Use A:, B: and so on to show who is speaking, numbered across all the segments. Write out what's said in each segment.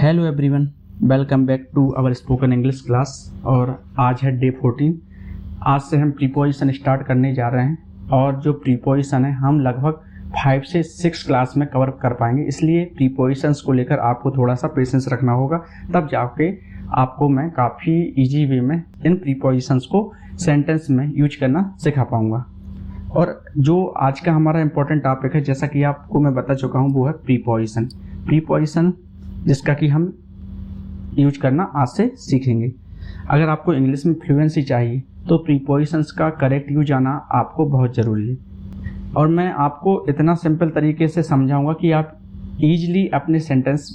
A: Hello everyone, welcome back to our spoken English class. और आज है डे 14। आज से हम प्रीपोजिशन स्टार्ट करने जा रहे हैं और जो प्रीपोजिशन है हम लगभग 5 से 6 क्लास में कवर कर पाएंगे। इसलिए प्रीपोजिशंस को लेकर आपको थोड़ा सा पेशेंस रखना होगा, तब जाके आपको मैं काफ़ी इजी वे में इन प्रीपोजिशंस को सेंटेंस में यूज करना सिखा पाऊँगा। और जो आज का हमारा इम्पोर्टेंट टॉपिक है, जैसा कि आपको मैं बता चुका हूँ, वो है प्रीपोजिशन। प्रीपोजिशन जिसका कि हम यूज करना आज से सीखेंगे। अगर आपको इंग्लिश में फ्लुएंसी चाहिए तो प्रीपोजिशंस का करेक्ट यूज आना आपको बहुत ज़रूरी है। और मैं आपको इतना सिंपल तरीके से समझाऊंगा कि आप ईजिली अपने सेंटेंस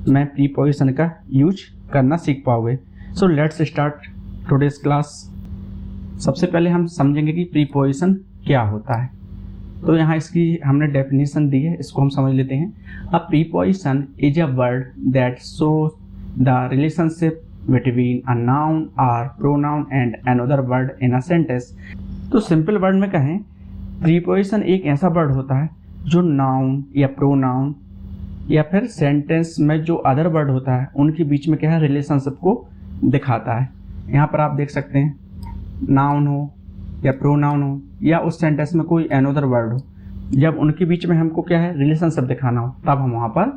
A: में प्रीपोजिशन का यूज करना सीख पाओगे। So let's start today's class. सबसे पहले हम समझेंगे कि प्रीपोजिशन क्या होता है। तो यहाँ इसकी हमने डेफिनेशन दी है, इसको हम समझ लेते हैं। A preposition is a word that shows the relationship between a noun और pronoun and another word in a sentence. तो सिंपल वर्ड में कहें, प्रीपोजिशन एक ऐसा वर्ड होता है जो नाउन या प्रोनाउन या फिर सेंटेंस में जो अदर वर्ड होता है उनके बीच में क्या है, रिलेशनशिप को दिखाता है। यहाँ पर आप देख सकते हैं, नाउन हो या प्रोनाउन हो या उस सेंटेंस में कोई अनदर वर्ड हो, जब उनके बीच में हमको क्या है, रिलेशनशिप दिखाना हो, तब हम वहाँ पर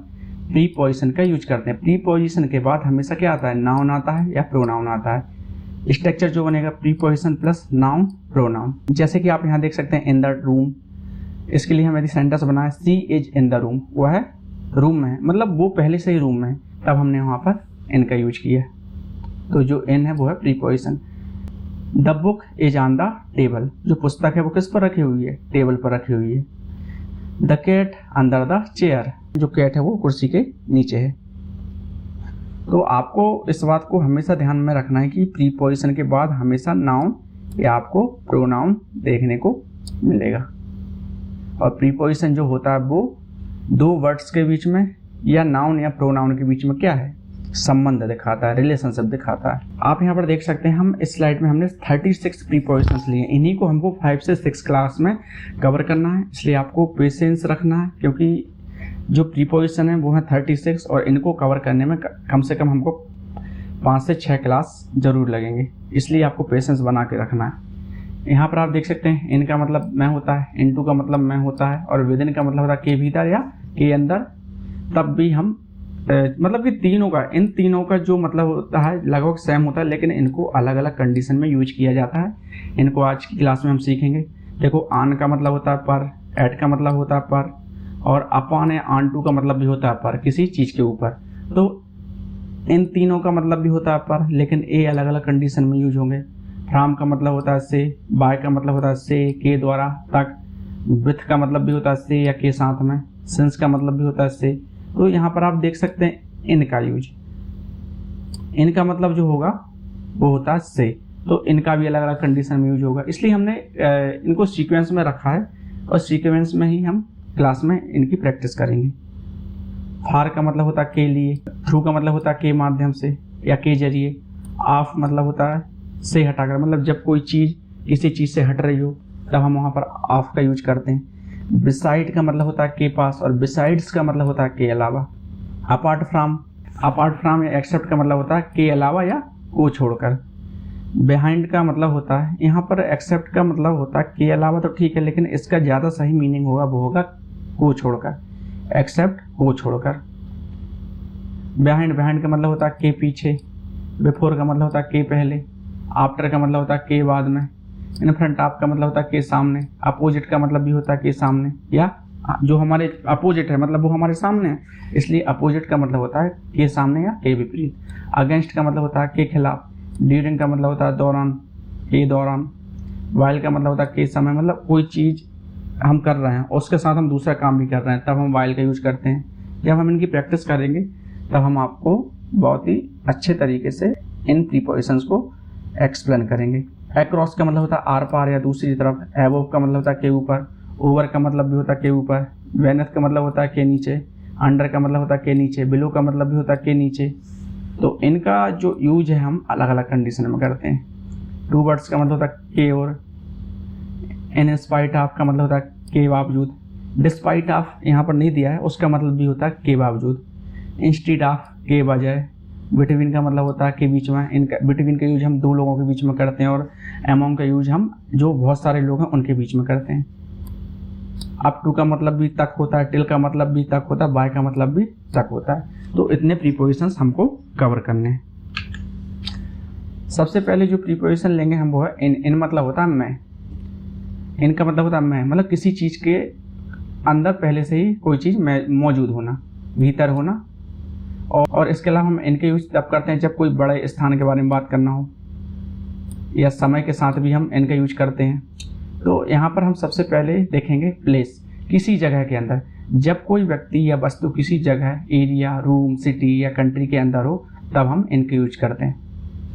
A: प्रीपोजिशन का यूज करते हैं। प्रीपोजिशन के बाद हमेशा क्या आता है, नाउन आता है या प्रोनाउन आता है। स्ट्रक्चर जो बनेगा प्रीपोजिशन प्लस नाउन प्रोनाउन। जैसे कि आप यहाँ देख सकते हैं, इन द रूम। इसके लिए हमें सेंटेंस बना है, सी इज इन द रूम। वह है रूम में है, मतलब वो पहले से ही रूम में है, तब हमने वहाँ पर इन का यूज किया। तो जो इन है वो है preposition. The book is on the table. जो पुस्तक है वो किस पर रखी हुई है, टेबल पर रखी हुई है। The cat under the chair. जो कैट है वो कुर्सी के नीचे है। तो आपको इस बात को हमेशा ध्यान में रखना है कि प्रीपोजिशन के बाद हमेशा नाउन या आपको प्रोनाउन देखने को मिलेगा। और प्रीपोजिशन जो होता है वो दो वर्ड्स के बीच में या नाउन या प्रोनाउन के बीच में क्या है, संबंध दिखाता है, रिलेशनशिप दिखाता है। आप यहाँ पर देख सकते हैं, हम इस स्लाइड में हमने 36 प्रीपोजिशंस लिए। इन्हीं को हमको 5 से 6 क्लास में कवर करना है, इसलिए आपको पेशेंस रखना है, क्योंकि जो प्रीपोजिशन है वो है 36 और इनको कवर करने में कम से कम हमको 5 से 6 क्लास जरूर लगेंगे। इसलिए आपको पेशेंस बना के रखना है। यहाँ पर आप देख सकते हैं, इनका मतलब मैं होता है, इनटू का मतलब मैं होता है, और विद इन का मतलब होता है के भीतर या के अंदर। तब भी हम मतलब कि इन तीनों का जो मतलब होता है लगभग सेम होता है, लेकिन इनको अलग अलग कंडीशन में यूज किया जाता है। इनको आज की क्लास में हम सीखेंगे। देखो, आन का मतलब होता है पर, एट का मतलब होता है पर, और अपॉन या ऑन टू का मतलब भी होता है पर, किसी चीज़ के ऊपर। तो इन तीनों का मतलब भी होता है पर, लेकिन ए अलग अलग कंडीशन में यूज होंगे। फ्रॉम का मतलब होता है से, बाय का मतलब होता है से, के द्वारा, तक। विथ का मतलब भी होता है से या के साथ में। सिंस का मतलब भी होता है से। तो यहाँ पर आप देख सकते हैं इनका यूज, इनका मतलब जो होगा वो होता है से। तो इनका भी अलग अलग कंडीशन में यूज होगा, इसलिए हमने इनको सीक्वेंस में रखा है और सीक्वेंस में ही हम क्लास में इनकी प्रैक्टिस करेंगे। फार का मतलब होता है के लिए, थ्रू का मतलब होता है के माध्यम से या के जरिए। ऑफ मतलब होता है से हटाकर, मतलब जब कोई चीज़ किसी चीज़ से हट रही हो तब हम वहाँ पर ऑफ का यूज करते हैं। बिसाइड का मतलब होता है के पास, और बिसाइड्स का मतलब होता है के अलावा। अपार्ट फ्रॉम या एक्सेप्ट का मतलब होता है के अलावा या को छोड़कर। बिहाइंड का मतलब होता है, यहाँ पर एक्सेप्ट का मतलब होता है के अलावा, तो ठीक है, लेकिन इसका ज़्यादा सही मीनिंग होगा वो होगा को छोड़कर, एक्सेप्ट को छोड़कर। बिहाइंड का मतलब होता है के पीछे। बिफोर का मतलब होता है के पहले। आफ्टर का मतलब होता है के बाद में। इन फ्रंट ऑफ का मतलब होता है के सामने। अपोजिट का मतलब भी होता है के सामने, या जो हमारे अपोजिट है मतलब वो हमारे सामने है, इसलिए अपोजिट का मतलब होता है के सामने या के विपरीत। अगेंस्ट का मतलब होता है के खिलाफ। ड्यूरिंग का मतलब होता है दौरान, के दौरान। वाइल का मतलब होता है के समय, मतलब कोई चीज़ हम कर रहे हैं और उसके साथ हम दूसरा काम भी कर रहे हैं, तब हम वाइल का यूज करते हैं। जब हम इनकी प्रैक्टिस करेंगे तब हम आपको बहुत ही अच्छे तरीके से इन प्रीपोजिशंस को एक्सप्लेन करेंगे। अक्रॉस का मतलब होता है आर पार या दूसरी तरफ। एबोव का मतलब होता है के ऊपर। ओवर का मतलब भी होता है के ऊपर। बेनेथ का मतलब होता है के नीचे। अंडर का मतलब होता है के नीचे। बिलो का मतलब भी होता है के नीचे। तो इनका जो यूज है हम अलग अलग कंडीशन में करते हैं। टू वर्ड्स का मतलब होता है के और। इन स्पाइट ऑफ का मतलब होता है के बावजूद। डिस्पाइट ऑफ यहाँ पर नहीं दिया है, उसका मतलब भी होता है के बावजूद। इंस्टीड ऑफ के बजाय। बिटवीन का मतलब होता है के बीच में। इनका बिटवीन का यूज हम दो लोगों के बीच में करते हैं, और अमोंग का यूज हम जो बहुत सारे लोग हैं उनके बीच में करते हैं। अप टू का मतलब भी तक होता है, टिल का मतलब भी तक होता है, बाय का मतलब भी तक होता है। तो इतने प्रीपोजिशंस हमको कवर करने हैं। सबसे पहले जो प्रीपोजिशन लेंगे हम वो है इन। इन मतलब होता है मैं। इनका मतलब होता है मैं, मतलब किसी चीज़ के अंदर पहले से ही कोई चीज़ मौजूद होना, भीतर होना। और इसके अलावा हम इनके यूज तब करते हैं जब कोई बड़े स्थान के बारे में बात करना हो, या समय के साथ भी हम इनका यूज करते हैं। तो यहाँ पर हम सबसे पहले देखेंगे प्लेस, किसी जगह के अंदर। जब कोई व्यक्ति या वस्तु किसी जगह, एरिया, रूम, सिटी या कंट्री के अंदर हो तब हम इनके यूज करते हैं।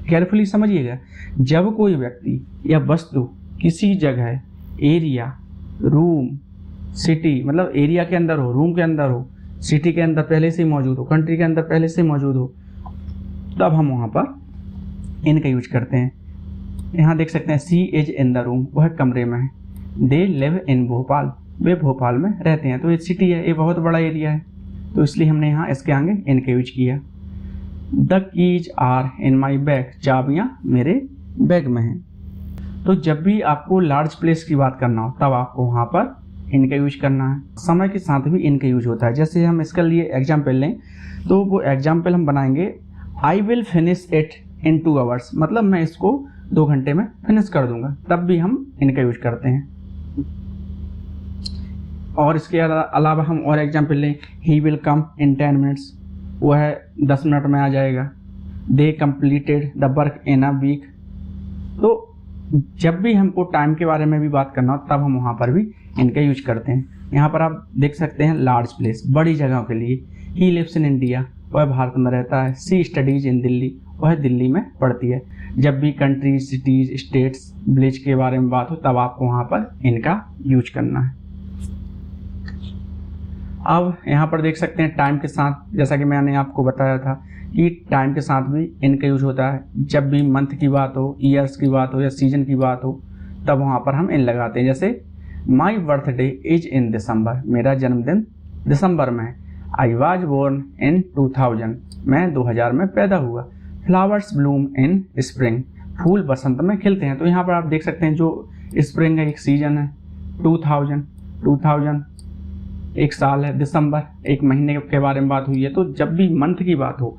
A: केयरफुली समझिएगा, जब कोई व्यक्ति या वस्तु किसी जगह, एरिया, रूम, सिटी, मतलब एरिया के अंदर हो, रूम के अंदर हो, सिटी के अंदर पहले से ही मौजूद हो, कंट्री के अंदर पहले से मौजूद हो, तब हम वहाँ पर इनका यूज करते हैं। यहाँ देख सकते हैं सी इज इन द रूम, वह कमरे में है। दे लिव इन भोपाल, वे भोपाल में रहते हैं। तो ये सिटी है, ये बहुत बड़ा एरिया है, तो इसलिए हमने यहाँ इसके आगे इनका यूज किया। The keys are in my bag, चाबियाँ मेरे बैग में हैं। तो जब भी आपको लार्ज प्लेस की बात करना हो तब आपको वहाँ पर इनका यूज करना है। समय के साथ भी इनका यूज होता है। जैसे हम इसके लिए एग्जाम्पल लें तो वो एग्जाम्पल हम बनाएंगे, आई will finish it in 2 hours, मतलब मैं इसको 2 घंटे में फिनिश कर दूंगा, तब भी हम इनका यूज करते हैं। और इसके अलावा हम और एग्जाम्पल लें, he will come in 10 minutes, वह 10 मिनट में आ जाएगा। They completed the work in a week. तो जब भी हमको टाइम के बारे में भी बात करना हो तब हम वहाँ पर भी इनका यूज करते हैं। यहाँ पर आप देख सकते हैं लार्ज प्लेस, बड़ी जगहों के लिए। ही लिव्स इन इंडिया, वह भारत में रहता है। सी स्टडीज इन दिल्ली, वह दिल्ली में पढ़ती है। जब भी कंट्री, सिटीज, स्टेट्स, विलेज के बारे में बात हो तब आपको वहाँ पर इनका यूज करना है। अब यहाँ पर देख सकते हैं टाइम के साथ, जैसा कि मैंने आपको बताया था कि टाइम के साथ भी इनका यूज होता है। जब भी मंथ की बात हो, ईयर्स की बात हो या सीजन की बात हो तब वहाँ पर हम इन लगाते हैं। जैसे माई बर्थडे इज इन दिसंबर, मेरा जन्मदिन दिसंबर में है। आई वॉज बोर्न इन 2000, मैं 2000 में पैदा हुआ। फ्लावर्स ब्लूम इन स्प्रिंग, फूल बसंत में खिलते हैं। तो यहाँ पर आप देख सकते हैं जो स्प्रिंग है एक सीजन है, 2000 एक साल है, दिसंबर एक महीने के बारे में बात हुई है। तो जब भी मंथ की बात हो,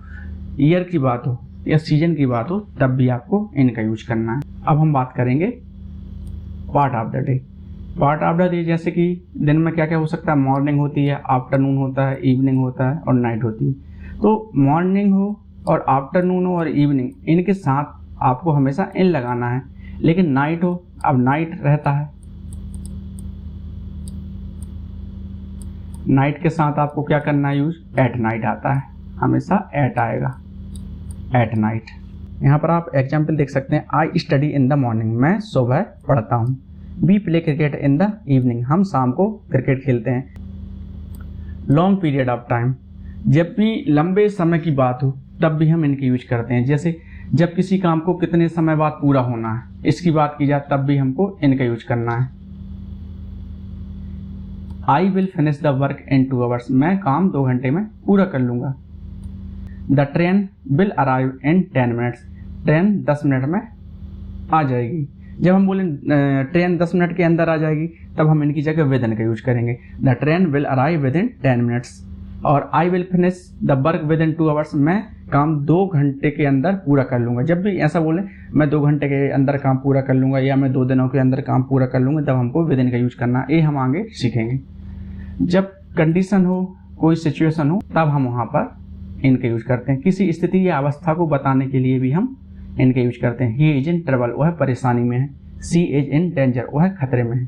A: ईयर की बात हो या सीजन की बात हो तब भी आपको इनका यूज करना है। अब हम बात करेंगे part of the day. Part of the day जैसे कि दिन में क्या क्या हो सकता है, मॉर्निंग होती है, आफ्टरनून होता है, इवनिंग होता है और नाइट होती है। तो मॉर्निंग हो और आफ्टरनून हो और इवनिंग, इनके साथ आपको हमेशा इन लगाना है। लेकिन नाइट हो, अब नाइट रहता है, नाइट के साथ आपको क्या करना है यूज, एट नाइट आता है, हमेशा एट आएगा, एट नाइट। यहाँ पर आप एग्जाम्पल देख सकते हैं, I study in the morning, मैं सुबह पढ़ता हूँ। We play cricket in the evening, हम शाम को क्रिकेट खेलते हैं। लॉन्ग पीरियड ऑफ टाइम, जब भी लंबे समय की बात हो तब भी हम इनके यूज करते हैं। जैसे जब किसी काम को कितने समय बाद पूरा होना है, इसकी बात की जाए तब भी हमको इनका यूज करना है। I will finish the work in 2 hours, मैं काम 2 घंटे में पूरा कर लूँगा। The train will arrive in 10 minutes, train 10 minute में आ जाएगी। जब हम बोलें ट्रेन 10 मिनट के अंदर आ जाएगी तब हम इनकी जगह विद इन का यूज करेंगे। The train will arrive within 10 minutes. और I will finish the work within 2 hours, मैं काम 2 घंटे के अंदर पूरा कर लूँगा। जब भी ऐसा बोलें मैं 2 घंटे के अंदर काम पूरा कर लूँगा या मैं 2 दिनों के अंदर काम पूरा कर लूँगा, तब हमको विद इन का यूज करना है। ये हम आगे सीखेंगे। जब कंडीशन हो, कोई सिचुएशन हो, तब हम वहाँ पर इनका यूज करते हैं। किसी स्थिति या अवस्था को बताने के लिए भी हम इनका यूज करते हैं। ही इज इन ट्रबल, वह परेशानी में है। सी इज इन डेंजर, वह खतरे में है।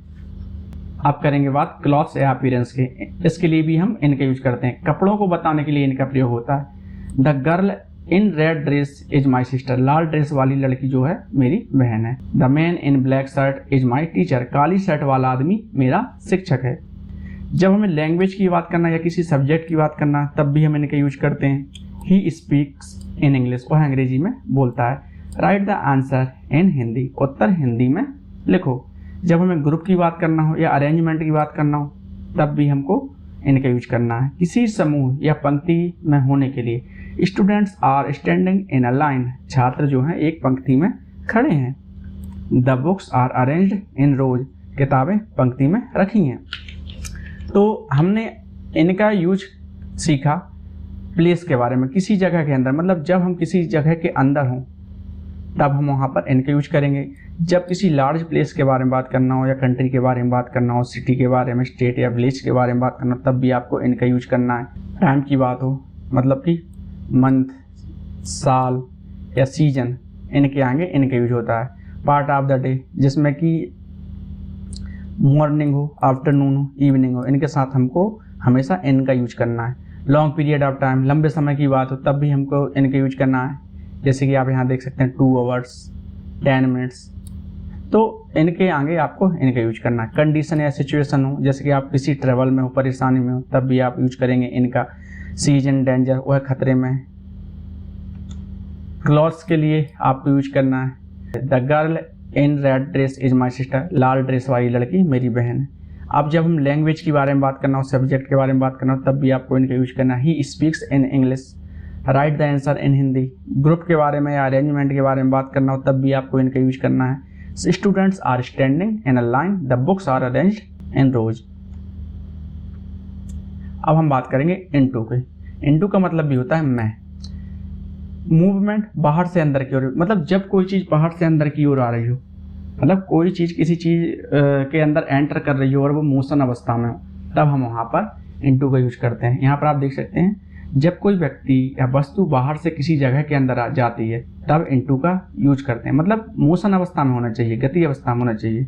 A: अब करेंगे बात क्लॉथ्स या अपीयरेंस के, इसके लिए भी हम इनका यूज करते हैं। कपड़ों को बताने के लिए इनका प्रयोग होता है। The girl in red dress is my sister, Lal dress वाली लड़की जो है मेरी बहन है। The man in black shirt is my teacher, Kali shirt वाला आदमी मेरा शिक्षक है। जब हमें लैंग्वेज की बात करना या किसी सब्जेक्ट की बात करना तब भी हम इनका यूज करते हैं। ही स्पीक्स इन इंग्लिश, वह अंग्रेजी में बोलता है। Write the answer in Hindi, उत्तर हिंदी में लिखो। जब हमें ग्रुप की बात करना हो या अरेंजमेंट की बात करना हो तब भी हमको इनका यूज करना है। किसी समूह या पंक्ति में होने के लिए students are standing in a line, छात्र जो हैं एक पंक्ति में खड़े हैं। The books are arranged in rows, किताबें पंक्ति में रखी हैं। तो हमने इनका यूज सीखा प्लेस के बारे में, किसी जगह के अंदर, मतलब जब हम किसी जगह के अंदर हों तब हम वहाँ पर इनका यूज करेंगे। जब किसी लार्ज प्लेस के बारे में बात करना हो या कंट्री के बारे में बात करना हो, सिटी के बारे में, स्टेट या विलेज के बारे में बात करना हो, तब भी आपको इनका यूज करना है। टाइम की बात हो, मतलब कि मंथ, साल या सीजन, इनके आगे इनका यूज होता है। पार्ट ऑफ द डे, जिसमें कि मॉर्निंग हो, आफ्टरनून हो, इवनिंग हो, इनके साथ हमको हमेशा इनका यूज करना है। लॉन्ग पीरियड ऑफ टाइम, लंबे समय की बात हो तब भी हमको इनका यूज करना है। जैसे कि आप यहाँ देख सकते हैं 2 आवर्स, 10 मिनट्स, तो इनके आगे आपको इनका यूज करना है। कंडीशन या सिचुएशन हो, जैसे कि आप किसी ट्रेवल में हो, परेशानी में हो, तब भी आप यूज करेंगे इनका। सीजन, डेंजर, वह खतरे में। क्लॉथ्स के लिए आपको यूज करना है। The girl in red dress is my sister, Lal dress वाली लड़की मेरी बहन है। अब जब हम लैंग्वेज के बारे में बात करना हो, सब्जेक्ट के बारे में बात करना हो, तब भी आपको इनका यूज करना है। He speaks in English, right the answer in Hindi. Group के बारे में या अरेंजमेंट के बारे में बात करना हो, तब भी आपको इनका यूज करना है। Students are standing in a line, the books are arranged in rows. अब हम बात करेंगे इनटू की। इनटू का मतलब भी होता है मैं। मूवमेंट बाहर से अंदर की ओर, मतलब जब कोई चीज़ बाहर से अंदर की ओर आ रही हो, मतलब कोई चीज़ किसी चीज़ के अंदर एंटर कर रही हो और वो मोशन अवस्था में हो, तब हम वहाँ पर इनटू का यूज करते हैं। यहाँ पर आप देख सकते हैं, जब कोई व्यक्ति या वस्तु बाहर से किसी जगह के अंदर आ जाती है तब इनटू का यूज करते हैं, मतलब मोशन अवस्था में होना चाहिए, गति अवस्था में होना चाहिए।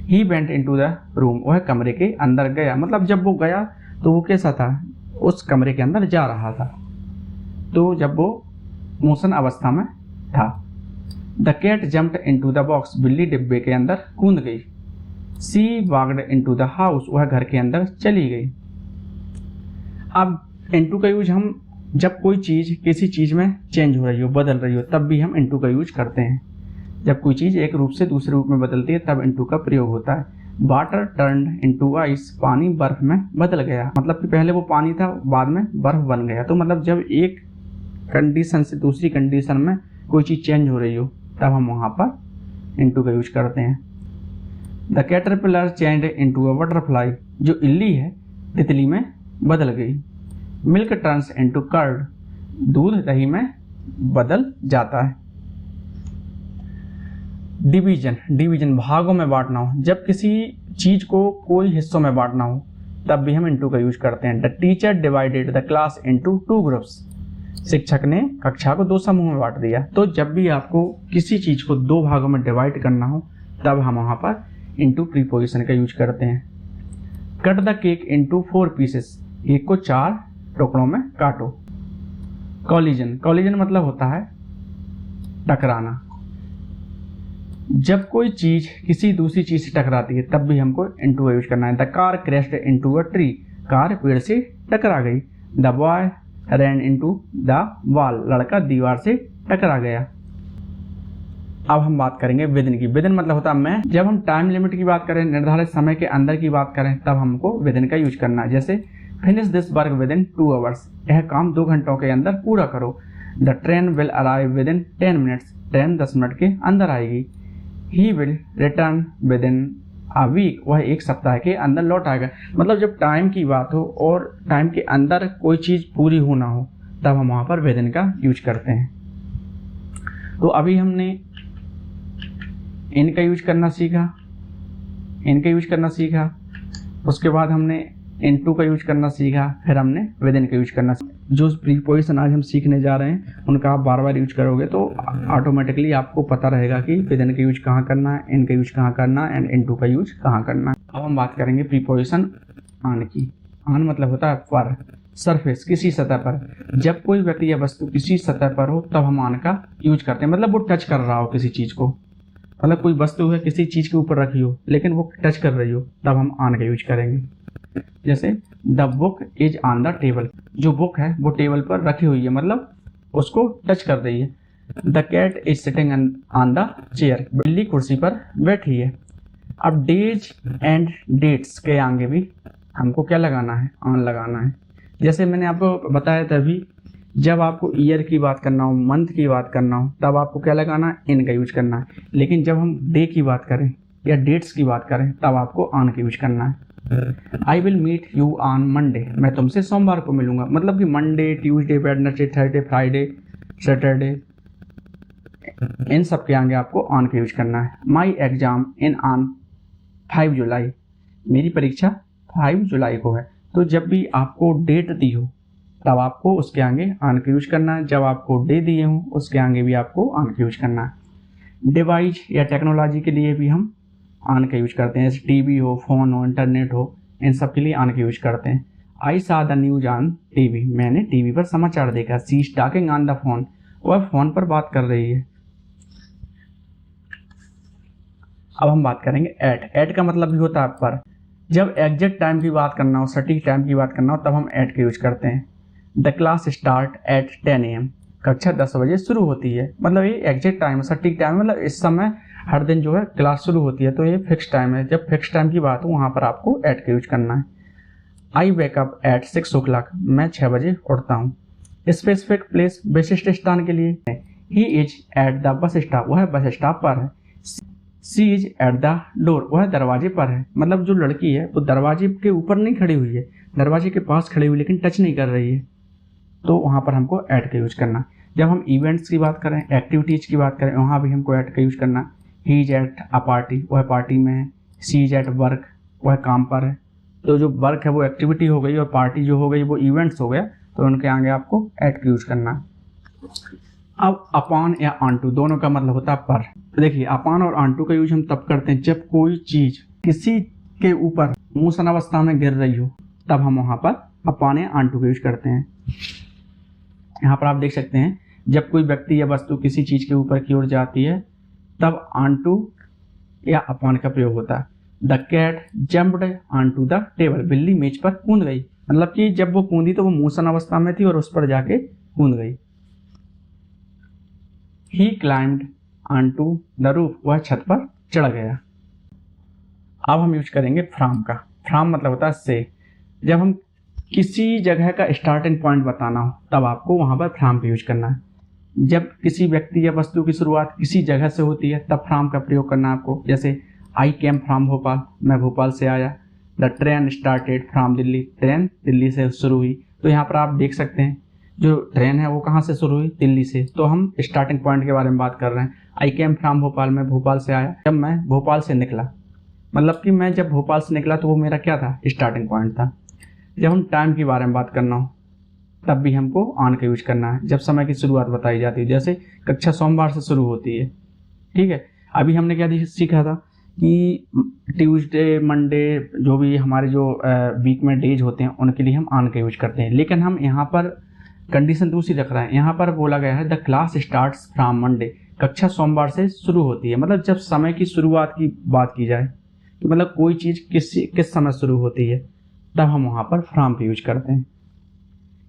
A: He went into the room, वह कमरे के अंदर गया, मतलब जब वो गया तो वो कैसा था, उस कमरे के अंदर जा रहा था, तो जब वो मोशन अवस्था में था। The cat jumped into the box, बिल्ली डिब्बे के अंदर कूद गई। She walked into the house, वह घर के अंदर चली गई। अब इनटू का यूज हम जब कोई चीज़ किसी चीज़ में चेंज हो रही हो, बदल रही हो, तब भी हम इनटू का यूज करते हैं। जब कोई चीज़ एक रूप से दूसरे रूप में बदलती है तब इनटू का प्रयोग होता है। वाटर टर्न्ड इनटू आइस, पानी बर्फ में बदल गया, मतलब कि पहले वो पानी था, बाद में बर्फ बन गया। तो मतलब जब एक कंडीशन से दूसरी कंडीशन में कोई चीज़ चेंज हो रही हो तब हम वहाँ पर इनटू का यूज करते हैं। The caterpillar changed into a butterfly, जो इल्ली है तितली में बदल गई। मिल्क टर्न्स इनटू कर्ड, दूध दही में बदल जाता है। डिवीजन, डिवीजन भागों में बांटना हो, जब किसी चीज को कोई हिस्सों में बांटना हो तब भी हम इनटू का यूज करते हैं। The teacher divided the class into 2 groups, शिक्षक ने कक्षा को 2 समूह में बांट दिया। तो जब भी आपको किसी चीज को 2 भागों में डिवाइड करना हो तब हम वहां पर इनटू प्रीपोजिशन का यूज करते हैं। Cut the cake into 4 pieces, cake को 4 टुकड़ों में काटो। कॉलिजन, कॉलिजन मतलब होता है टकराना। जब कोई चीज किसी दूसरी चीज से टकराती है तब भी हमको इनटू का यूज करना है। The car crashed into a tree, car पेड़ से टकरा गई। The boy ran into the wall, लड़का दीवार से टकरा गया। अब हम बात करेंगे विदिन की। विदिन मतलब होता है मैं। जब हम टाइम लिमिट की बात करें, निर्धारित समय के अंदर की बात करें, तब हमको विदिन का यूज करना है। जैसे finish this work within 2 hours, यह काम 2 घंटों के अंदर पूरा करो। The train will arrive within 10 minutes, train 10 minute के अंदर आएगी। He will return within a week, वह 1 सप्ताह के अंदर लौट आएगा। मतलब जब टाइम की बात हो और टाइम के अंदर कोई चीज़ पूरी होना हो तब हम वहाँ पर विदिन का यूज करते हैं। तो अभी हमने इनका यूज करना सीखा, इनका यूज करना सीखा, उसके बाद हमने इनटू का यूज करना सीखा, फिर हमने विदिन का यूज करना सीखा। जो प्रीपोजिशन आज हम सीखने जा रहे हैं उनका आप बार बार यूज करोगे तो ऑटोमेटिकली आपको पता रहेगा कि विदिन का यूज कहाँ करना है, इनका यूज कहाँ करना है एंड इनटू का यूज कहाँ करना है। अब हम बात करेंगे प्रीपोजिशन ऑन की। ऑन मतलब होता है पर, सरफेस, किसी सतह पर। जब कोई व्यक्ति या वस्तु किसी सतह पर हो तब हम ऑन का यूज करते हैं, मतलब वो टच कर रहा हो किसी चीज को, मतलब कोई वस्तु है किसी चीज के ऊपर रखी हो लेकिन वो टच कर रही हो तब हम ऑन का यूज करेंगे। जैसे the book is on the table, जो बुक है वो टेबल पर रखी हुई है, मतलब उसको टच कर रही है। The cat is sitting on the chair, बिल्ली कुर्सी पर बैठी है। अब डेज एंड डेट्स के आगे भी हमको क्या लगाना है, ऑन लगाना है। जैसे मैंने आपको बताया था अभी, जब आपको ईयर की बात करना हो, मंथ की बात करना हो, तब आपको क्या लगाना है, इन का यूज करना है। लेकिन जब हम डे की बात करें या डेट्स की बात करें तब आपको ऑन का यूज करना है। I will meet you on Monday, मैं तुमसे सोमवार को मिलूंगा, मतलब कि Monday, Tuesday, Wednesday, Thursday, Friday, Saturday, इन सब के आगे आपको ऑन का यूज करना है। माई एग्जाम इन ऑन 5 जुलाई, मेरी परीक्षा 5 जुलाई को है। तो जब भी आपको डेट दी हो तब आपको उसके आगे ऑन का यूज करना है। जब आपको डे दिए हों उसके आगे भी आपको ऑन का यूज करना है। डिवाइस या टेक्नोलॉजी के लिए भी हम ऑन का यूज करते हैं, जैसे टीवी हो, फोन हो, इंटरनेट हो, इन सब के लिए ऑन का यूज करते हैं। आई सा द न्यूज ऑन टीवी, मैंने टीवी पर समाचार देखा। She is talking on the phone, वह फोन पर बात कर रही है। अब हम बात करेंगे एट। एट का मतलब भी होता है पर। जब एग्जैक्ट टाइम की बात करना हो, सटीक टाइम की बात करना हो, तब हम एट का यूज करते हैं। The class start at 10 AM, कक्षा 10 बजे शुरू होती है। मतलब ये एग्जैक्ट टाइम, सटीक टाइम, मतलब इस समय हर दिन जो है क्लास शुरू होती है, तो ये फिक्स टाइम है। जब फिक्स टाइम की बात हो वहाँ पर आपको एट का यूज करना है। आई वेकअप एट 6 o'clock, मैं 6 बजे उठता हूँ। स्पेसिफिक प्लेस, विशिष्ट स्थान के लिए। He is at the bus stop, वह बस स्टॉप पर है। सी इज एट द डोर, वह दरवाजे पर है। मतलब जो लड़की है वो दरवाजे के ऊपर नहीं खड़ी हुई है, दरवाजे के पास खड़ी हुई, लेकिन टच नहीं कर रही है, तो वहाँ पर हमको एट का यूज करना। जब हम इवेंट्स की बात करें, एक्टिविटीज की बात करें, वहाँ भी हमको एट का यूज करना। He is at a party, वह पार्टी में है। सी इज एट वर्क, वह काम पर है। तो जो वर्क है वो एक्टिविटी हो गई और पार्टी जो हो गई वो इवेंट्स हो गया, तो उनके आगे आपको एट का यूज करना है। अब अपॉन या ऑनटू दोनों का मतलब होता है पर। तो देखिए अपॉन और ऑनटू का यूज हम तब करते हैं जब कोई चीज किसी के ऊपर मूसन अवस्था में गिर रही हो, तब हम वहाँ पर अपॉन या ऑनटू का यूज करते हैं। यहाँ पर आप देख सकते हैं जब कोई व्यक्ति या वस्तु किसी चीज के ऊपर की ओर जाती है तब ऑनटू या अपॉन का प्रयोग होता है। The cat jumped onto the table, बिल्ली मेज पर कूद गई। मतलब कि जब वो कूदी तो वो मूसन अवस्था में थी और उस पर जाके कूद गई। ही क्लाइम्ड ऑनटू द रूफ, वह छत पर चढ़ गया। अब हम यूज करेंगे फ्रॉम का। फ्रॉम मतलब होता है से। जब हम किसी जगह का स्टार्टिंग पॉइंट बताना हो तब आपको वहां पर फ्रॉम का यूज करना है। जब किसी व्यक्ति या वस्तु की शुरुआत किसी जगह से होती है तब फ्रॉम का प्रयोग करना है आपको। जैसे आई केम फ्रॉम भोपाल, मैं भोपाल से आया। The train started from Delhi, train Delhi से शुरू हुई। तो यहाँ पर आप देख सकते हैं जो ट्रेन है वो कहाँ से शुरू हुई, दिल्ली से। तो हम स्टार्टिंग पॉइंट के बारे में बात कर रहे हैं। आई केम फ्रॉम भोपाल, मैं भोपाल से आया। जब मैं भोपाल से निकला, मतलब कि मैं जब भोपाल से निकला तो वो मेरा क्या था, स्टार्टिंग पॉइंट था। जब हम टाइम के बारे में बात करना हो तब भी हमको ऑन का यूज करना है, जब समय की शुरुआत बताई जाती है। जैसे कक्षा सोमवार से शुरू होती है, ठीक है। अभी हमने क्या सीखा था कि ट्यूसडे, मंडे, जो भी हमारे जो वीक में डेज होते हैं उनके लिए हम ऑन का यूज करते हैं। लेकिन हम यहाँ पर कंडीशन दूसरी रख रहे हैं। यहाँ पर बोला गया है the class starts from Monday, कक्षा सोमवार से शुरू होती है। मतलब जब समय की शुरुआत की बात की जाए तो मतलब कोई चीज किस समय शुरू होती है तब हम वहाँ पर फ्रॉम का यूज करते हैं।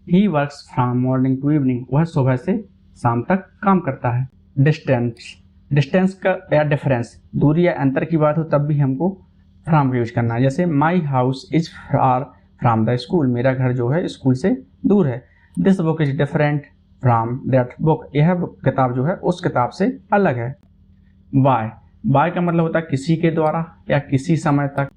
A: He works from morning to evening, वह सुबह से शाम तक काम करता है। डिस्टेंस, डिस्टेंस का या डिफरेंस, दूरी या अंतर की बात हो तब भी हमको फ्रॉम का यूज करना है। जैसे my house is far from the school, मेरा घर जो है स्कूल से दूर है। This book is different from that book, यह किताब जो है उस किताब से अलग है। बाय, बाय का मतलब होता है किसी के द्वारा या किसी समय तक।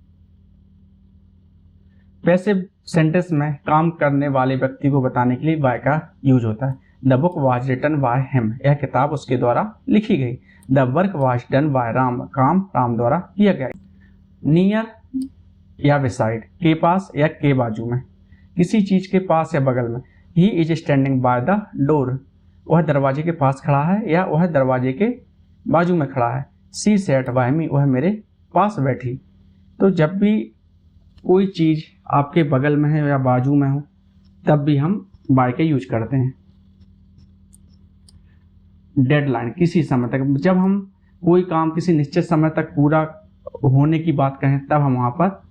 A: वैसे सेंटेंस में काम करने वाले व्यक्ति को बताने के लिए बाय का यूज होता है। The book was written by him, यह किताब उसके द्वारा लिखी गई। The work was done by Ram, काम राम द्वारा किया गया। नियर या बिसाइड, के पास या के बाजू में, किसी चीज के पास या बगल में। He is standing by the door, वह दरवाजे के पास खड़ा है या वह दरवाजे के बाजू में खड़ा है। सी सेट बाय मी, वह मेरे पास बैठी। तो जब भी कोई चीज आपके बगल में है या बाजू में हो तब भी हम बाय के यूज करते हैं। डेडलाइन, किसी समय तक, जब हम कोई काम किसी निश्चित समय तक पूरा होने की बात कहें तब हम वहां पर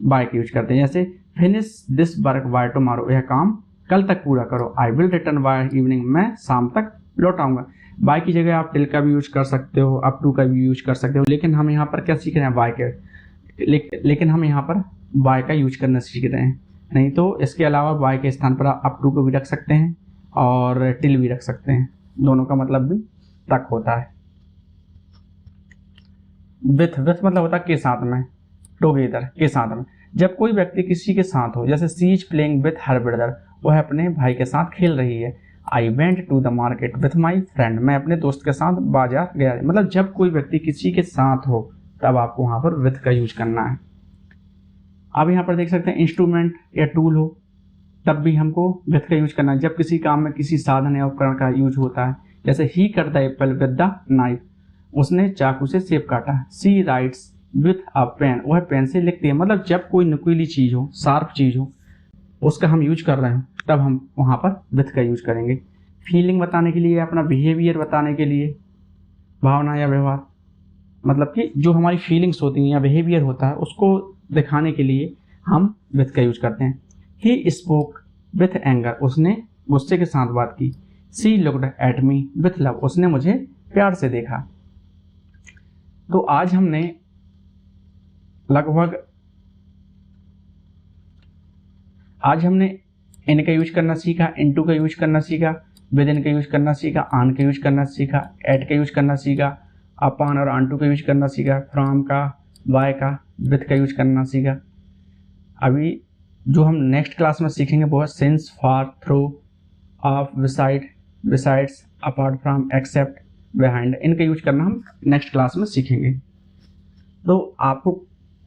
A: बाय के यूज करते हैं। जैसे finish this work by tomorrow, यह काम कल तक पूरा करो। I will return by evening, मैं शाम तक लौट आऊंगा। बाय की जगह आप टिल का भी यूज कर सकते हो, अप टू का भी यूज कर सकते हो, लेकिन हम यहाँ पर क्या सीख रहे हैं, बाय के। लेकिन हम यहाँ पर बाय का यूज करना सीख रहे हैं। नहीं तो इसके अलावा बाय के स्थान पर आप अप टू को भी रख सकते हैं और टिल भी रख सकते हैं, दोनों का मतलब भी तक होता है। विथ मतलब होता है के साथ में, टुगेदर के साथ में। जब कोई व्यक्ति किसी के साथ हो, जैसे she is playing with her brother, वह अपने भाई के साथ खेल रही है। I went to the market with my friend, मैं अपने दोस्त के साथ बाजार गया। मतलब जब कोई व्यक्ति किसी के साथ हो तब आपको वहाँ पर विथ का यूज करना है। अब यहाँ पर देख सकते हैं इंस्ट्रूमेंट या टूल हो तब भी हमको विथ का यूज करना है। जब किसी काम में किसी साधन या उपकरण का यूज होता है, जैसे he cut the apple with the knife, उसने चाकू से सेब काटा। She writes with a pen, वह पेन से लिखती है। मतलब जब कोई नुकीली चीज़ हो, शार्प चीज़ हो, उसका हम यूज कर रहे हो तब हम वहाँ पर विथ का यूज करेंगे। फीलिंग बताने के लिए, अपना बिहेवियर बताने के लिए, भावना या व्यवहार, मतलब कि जो हमारी फीलिंग्स होती हैं या बिहेवियर होता है उसको दिखाने के लिए हम विथ का यूज करते हैं। ही स्पोक विथ एंगर, उसने गुस्से के साथ बात की। She looked at me with love, उसने मुझे प्यार से देखा। तो आज हमने इन का यूज करना सीखा, इनटू का यूज करना सीखा, विद इन का यूज करना सीखा, ऑन का यूज करना सीखा, एट का यूज करना सीखा, अपॉन और ऑन टू का यूज करना सीखा, फ्रॉम का, बाय का, विथ का यूज करना सीखा। अभी जो हम नेक्स्ट क्लास में सीखेंगे वो है since, for, through, of, beside, besides, apart from, except, behind. इनका यूज करना हम नेक्स्ट क्लास में सीखेंगे। तो आपको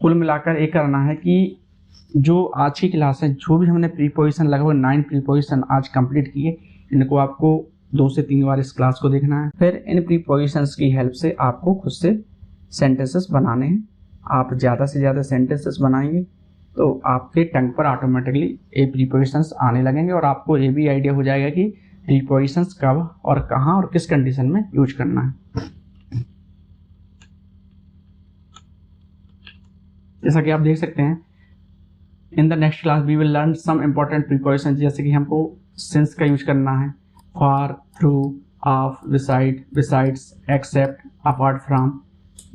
A: कुल मिलाकर ये करना है कि जो आज की क्लास है, जो भी हमने प्रीपोजिशन लगभग 9 प्रीपोजिशन आज कंप्लीट किए, इनको आपको 2 से 3 बार इस क्लास को देखना है। फिर इन प्रीपोजिशंस की हेल्प से आपको खुद से सेंटेंसेस बनाने हैं। आप ज़्यादा से ज़्यादा सेंटेंसेस बनाएंगे तो आपके टंग पर ऑटोमेटिकली ये प्रीपोजिशंस आने लगेंगे और आपको ये भी आइडिया हो जाएगा कि प्रीपोजिशंस कब और कहाँ और किस कंडीशन में यूज करना है। जैसा कि आप देख सकते हैं, in the next class we will learn some important preposition, जैसे कि हमको सिंस का यूज करना है, for, through, of, beside, besides, except, apart from,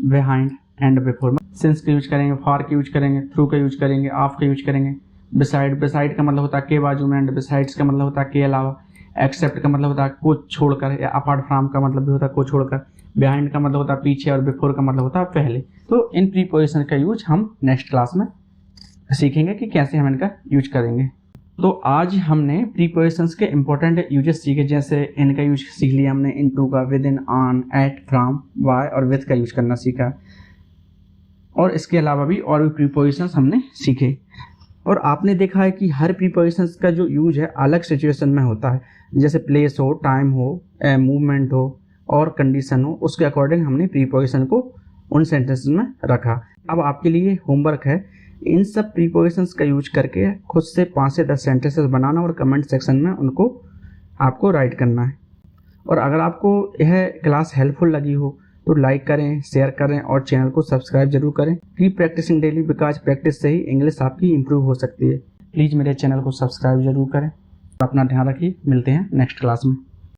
A: behind and before. Since का यूज करेंगे, फॉर का यूज करेंगे, थ्रू का यूज करेंगे, ऑफ का यूज करेंगे, बिसाइड का मतलब होता है के बाजू में, एंड बिसाइड्स का मतलब होता है के अलावा, एक्सेप्ट का मतलब होता है को छोड़कर, या अपार्ट फ्रॉम का मतलब भी होता है को छोड़कर, बिहाइंड का मतलब होता है पीछे, और बिफोर का मतलब होता है पहले। तो इन प्रीपोजिशन का यूज हम नेक्स्ट क्लास में सीखेंगे कि कैसे हम इनका यूज करेंगे। तो आज हमने प्रीपोजिशंस के इंपॉर्टेंट यूजेस सीखे, जैसे इनका यूज सीख लिया हमने, इनटू का, within, on, at, from, by और विथ का यूज करना सीखा। और इसके अलावा भी और भी प्रीपोजिशंस हमने सीखे। और आपने देखा है कि हर प्रीपोजिशंस का जो यूज है अलग सिचुएशन में होता है, जैसे प्लेस हो, टाइम हो, मूवमेंट हो और कंडीशन हो, उसके अकॉर्डिंग हमने प्रीपोजिशन को उन सेंटेंसेस में रखा। अब आपके लिए होमवर्क है, इन सब प्रीपोजिशंस का यूज करके खुद से 5 से 10 सेंटेंसेस बनाना और कमेंट सेक्शन में उनको आपको राइट करना है। और अगर आपको यह क्लास हेल्पफुल लगी हो तो लाइक करें, शेयर करें और चैनल को सब्सक्राइब जरूर करें। Keep practising daily, because practice से ही इंग्लिश आपकी इंप्रूव हो सकती है। प्लीज़ मेरे चैनल को सब्सक्राइब जरूर करें। अपना ध्यान रखिए, मिलते हैं नेक्स्ट क्लास में।